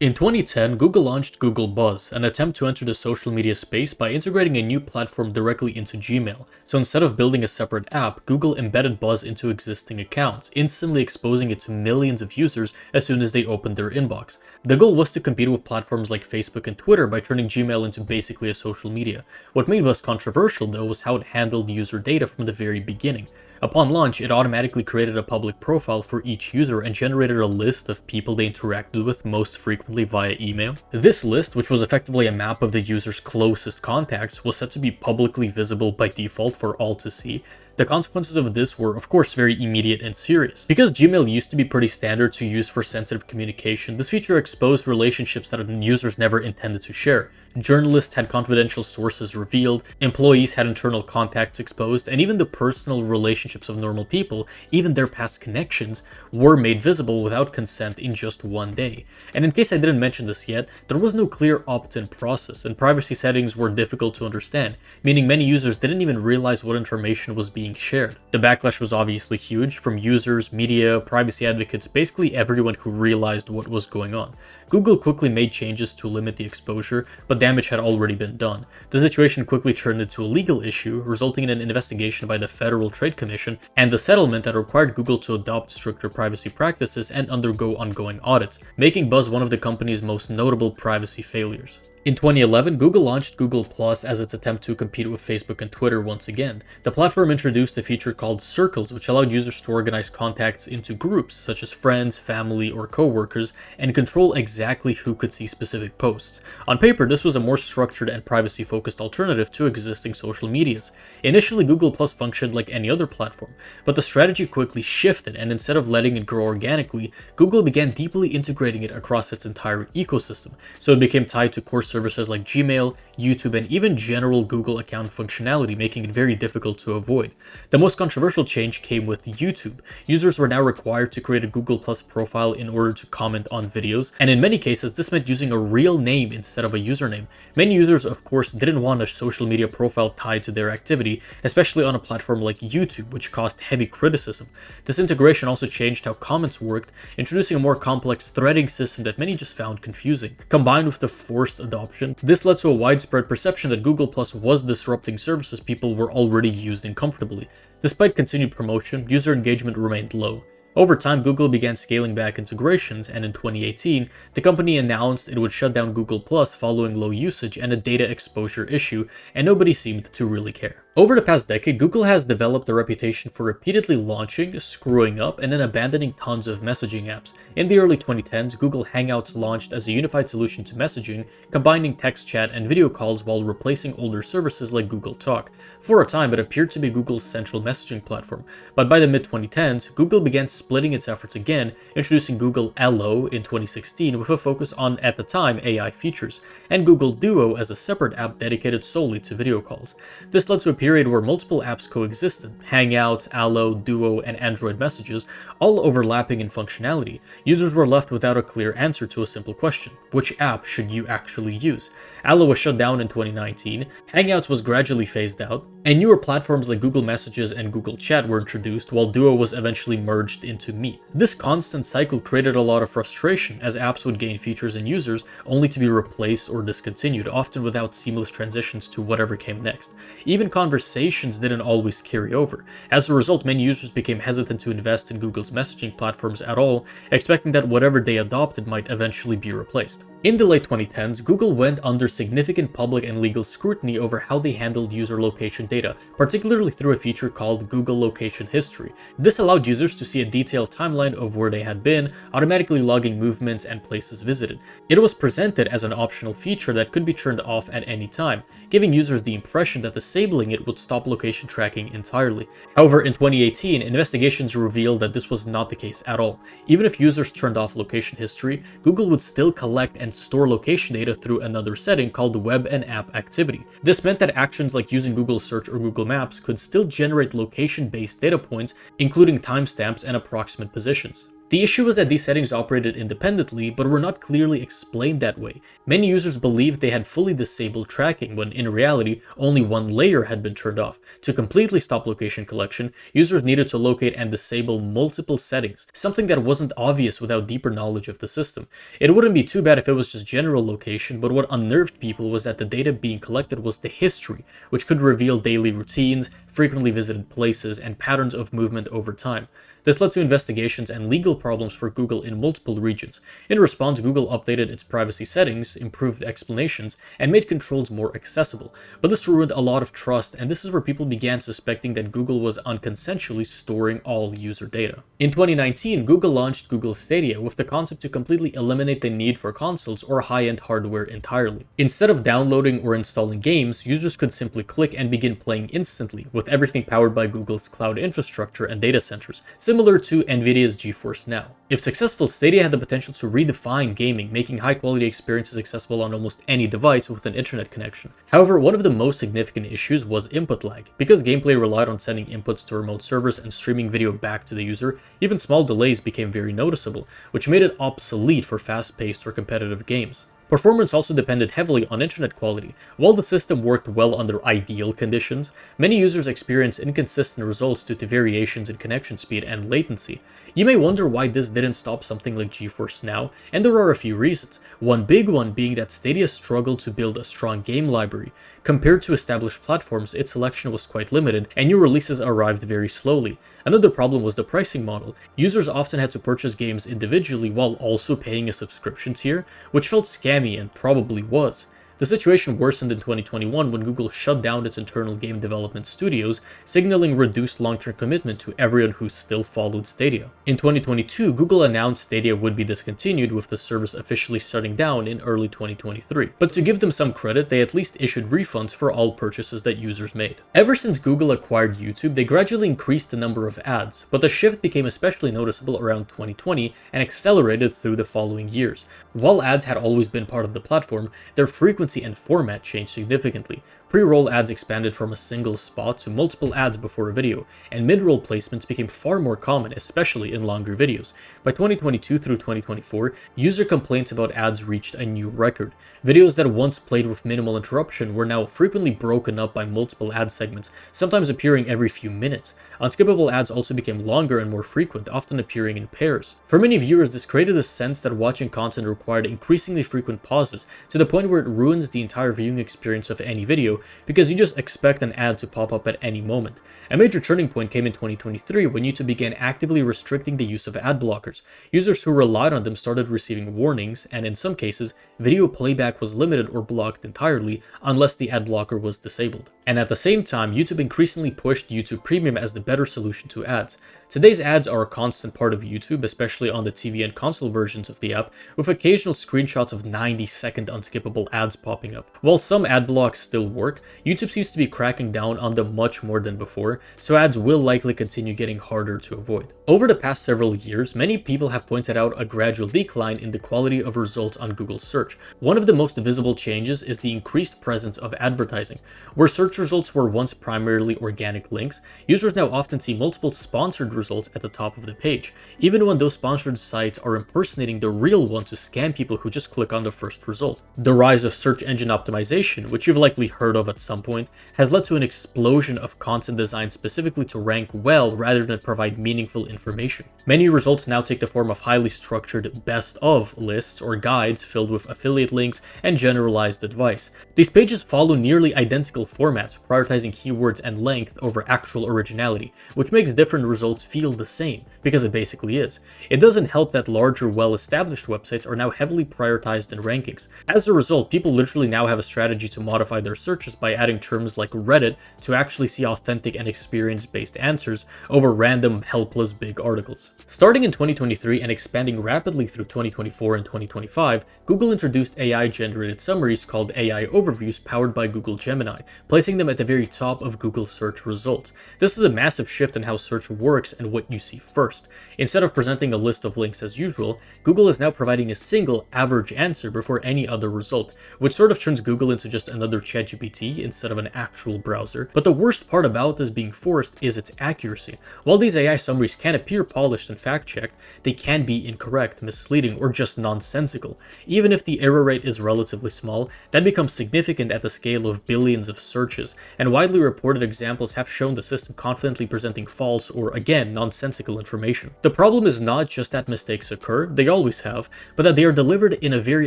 In 2010, Google launched Google Buzz, an attempt to enter the social media space by integrating a new platform directly into Gmail. So instead of building a separate app, Google embedded Buzz into existing accounts, instantly exposing it to millions of users as soon as they opened their inbox. The goal was to compete with platforms like Facebook and Twitter by turning Gmail into basically a social media. What made Buzz controversial, though, was how it handled user data from the very beginning. Upon launch, it automatically created a public profile for each user and generated a list of people they interacted with most frequently via email. This list, which was effectively a map of the user's closest contacts, was set to be publicly visible by default for all to see. The consequences of this were, of course, very immediate and serious. Because Gmail used to be pretty standard to use for sensitive communication, this feature exposed relationships that users never intended to share. Journalists had confidential sources revealed, employees had internal contacts exposed, and even the personal relationships of normal people, even their past connections, were made visible without consent in just one day. And in case I didn't mention this yet, there was no clear opt-in process, and privacy settings were difficult to understand, meaning many users didn't even realize what information was being shared. The backlash was obviously huge, from users, media, privacy advocates, basically everyone who realized what was going on. Google quickly made changes to limit the exposure, but damage had already been done. The situation quickly turned into a legal issue, resulting in an investigation by the Federal Trade Commission and a settlement that required Google to adopt stricter privacy practices and undergo ongoing audits, making Buzz one of the company's most notable privacy failures. In 2011, Google launched Google Plus as its attempt to compete with Facebook and Twitter once again. The platform introduced a feature called Circles, which allowed users to organize contacts into groups, such as friends, family, or coworkers, and control exactly who could see specific posts. On paper, this was a more structured and privacy-focused alternative to existing social medias. Initially, Google Plus functioned like any other platform, but the strategy quickly shifted, and instead of letting it grow organically, Google began deeply integrating it across its entire ecosystem, so it became tied to core services like Gmail, YouTube, and even general Google account functionality, making it very difficult to avoid. The most controversial change came with YouTube. Users were now required to create a Google Plus profile in order to comment on videos, and in many cases this meant using a real name instead of a username. Many users, of course, didn't want a social media profile tied to their activity, especially on a platform like YouTube, which caused heavy criticism. This integration also changed how comments worked, introducing a more complex threading system that many just found confusing. Combined with the forced adoption, this led to a widespread perception that Google Plus was disrupting services people were already using comfortably. Despite continued promotion, user engagement remained low. Over time, Google began scaling back integrations, and in 2018, the company announced it would shut down Google Plus following low usage and a data exposure issue, and nobody seemed to really care. Over the past decade, Google has developed a reputation for repeatedly launching, screwing up, and then abandoning tons of messaging apps. In the early 2010s, Google Hangouts launched as a unified solution to messaging, combining text chat and video calls while replacing older services like Google Talk. For a time, it appeared to be Google's central messaging platform, but by the mid-2010s, Google began splitting its efforts again, introducing Google Allo in 2016 with a focus on, at the time, AI features, and Google Duo as a separate app dedicated solely to video calls. This led to a period where multiple apps coexisted: Hangouts, Allo, Duo, and Android Messages, all overlapping in functionality. Users were left without a clear answer to a simple question: which app should you actually use? Allo was shut down in 2019, Hangouts was gradually phased out, and newer platforms like Google Messages and Google Chat were introduced, while Duo was eventually merged into Meet. This constant cycle created a lot of frustration, as apps would gain features and users only to be replaced or discontinued, often without seamless transitions to whatever came next. Even conversations didn't always carry over. As a result, many users became hesitant to invest in Google's messaging platforms at all, expecting that whatever they adopted might eventually be replaced. In the late 2010s, Google went under significant public and legal scrutiny over how they handled user location data, particularly through a feature called Google Location History. This allowed users to see a detailed timeline of where they had been, automatically logging movements and places visited. It was presented as an optional feature that could be turned off at any time, giving users the impression that disabling it would stop location tracking entirely. However, in 2018, investigations revealed that this was not the case at all. Even if users turned off location history, Google would still collect and store location data through another setting called Web and App Activity. This meant that actions like using Google Search or Google Maps could still generate location-based data points, including timestamps and approximate positions. The issue was that these settings operated independently, but were not clearly explained that way. Many users believed they had fully disabled tracking, when in reality, only one layer had been turned off. To completely stop location collection, users needed to locate and disable multiple settings, something that wasn't obvious without deeper knowledge of the system. It wouldn't be too bad if it was just general location, but what unnerved people was that the data being collected was the history, which could reveal daily routines, frequently visited places, and patterns of movement over time. This led to investigations and legal problems for Google in multiple regions. In response, Google updated its privacy settings, improved explanations, and made controls more accessible. But this ruined a lot of trust, and this is where people began suspecting that Google was unconsensually storing all user data. In 2019, Google launched Google Stadia with the concept to completely eliminate the need for consoles or high-end hardware entirely. Instead of downloading or installing games, users could simply click and begin playing instantly, with everything powered by Google's cloud infrastructure and data centers, similar to Nvidia's GeForce Now. If successful, Stadia had the potential to redefine gaming, making high-quality experiences accessible on almost any device with an internet connection. However, one of the most significant issues was input lag. Because gameplay relied on sending inputs to remote servers and streaming video back to the user, even small delays became very noticeable, which made it obsolete for fast-paced or competitive games. Performance also depended heavily on internet quality. While the system worked well under ideal conditions, many users experienced inconsistent results due to variations in connection speed and latency. You may wonder why this didn't stop something like GeForce Now, and there are a few reasons. One big one being that Stadia struggled to build a strong game library. Compared to established platforms, its selection was quite limited, and new releases arrived very slowly. Another problem was the pricing model. Users often had to purchase games individually while also paying a subscription tier, which felt scammy and probably was. The situation worsened in 2021 when Google shut down its internal game development studios, signaling reduced long-term commitment to everyone who still followed Stadia. In 2022, Google announced Stadia would be discontinued, with the service officially shutting down in early 2023. But to give them some credit, they at least issued refunds for all purchases that users made. Ever since Google acquired YouTube, they gradually increased the number of ads, but the shift became especially noticeable around 2020 and accelerated through the following years. While ads had always been part of the platform, their frequency and format changed significantly. Pre-roll ads expanded from a single spot to multiple ads before a video, and mid-roll placements became far more common, especially in longer videos. By 2022 through 2024, user complaints about ads reached a new record. Videos that once played with minimal interruption were now frequently broken up by multiple ad segments, sometimes appearing every few minutes. Unskippable ads also became longer and more frequent, often appearing in pairs. For many viewers, this created a sense that watching content required increasingly frequent pauses, to the point where it ruins the entire viewing experience of any video, because you just expect an ad to pop up at any moment. A major turning point came in 2023 when YouTube began actively restricting the use of ad blockers. Users who relied on them started receiving warnings, and in some cases, video playback was limited or blocked entirely unless the ad blocker was disabled. And at the same time, YouTube increasingly pushed YouTube Premium as the better solution to ads. Today's ads are a constant part of YouTube, especially on the TV and console versions of the app, with occasional screenshots of 90-second unskippable ads popping up. While some ad blocks still work, YouTube seems to be cracking down on them much more than before, so ads will likely continue getting harder to avoid. Over the past several years, many people have pointed out a gradual decline in the quality of results on Google search. One of the most visible changes is the increased presence of advertising. Where search results were once primarily organic links, users now often see multiple sponsored results at the top of the page, even when those sponsored sites are impersonating the real one to scam people who just click on the first result. The rise of search engine optimization, which you've likely heard of at some point, has led to an explosion of content designed specifically to rank well rather than provide meaningful information. Many results now take the form of highly structured best of lists or guides filled with affiliate links and generalized advice. These pages follow nearly identical formats, prioritizing keywords and length over actual originality, which makes different results feel the same, because it basically is. It doesn't help that larger, well-established websites are now heavily prioritized in rankings. As a result, people literally now have a strategy to modify their searches by adding terms like Reddit to actually see authentic and experience-based answers over random, helpless big articles. Starting in 2023 and expanding rapidly through 2024 and 2025, Google introduced AI-generated summaries called AI Overviews powered by Google Gemini, placing them at the very top of Google search results. This is a massive shift in how search works and what you see first. Instead of presenting a list of links as usual, Google is now providing a single average answer before any other result, which which sort of turns Google into just another ChatGPT instead of an actual browser. But the worst part about this being forced is its accuracy. While these AI summaries can appear polished and fact-checked, they can be incorrect, misleading, or just nonsensical. Even if the error rate is relatively small, that becomes significant at the scale of billions of searches, and widely reported examples have shown the system confidently presenting false or, again, nonsensical information. The problem is not just that mistakes occur, they always have, but that they are delivered in a very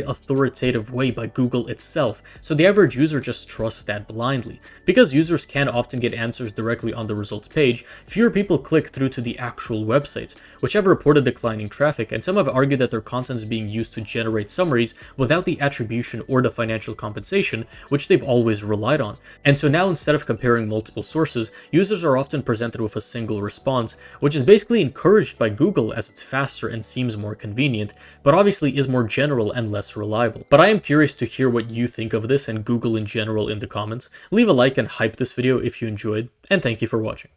authoritative way by Google itself, so the average user just trusts that blindly. Because users can often get answers directly on the results page, fewer people click through to the actual websites, which have reported declining traffic, and some have argued that their content is being used to generate summaries without the attribution or the financial compensation, which they've always relied on. And so now, instead of comparing multiple sources, users are often presented with a single response, which is basically encouraged by Google as it's faster and seems more convenient, but obviously is more general and less reliable. But I am curious to hear what you think of this and Google in general in the comments. Leave a like and hype this video if you enjoyed, and thank you for watching.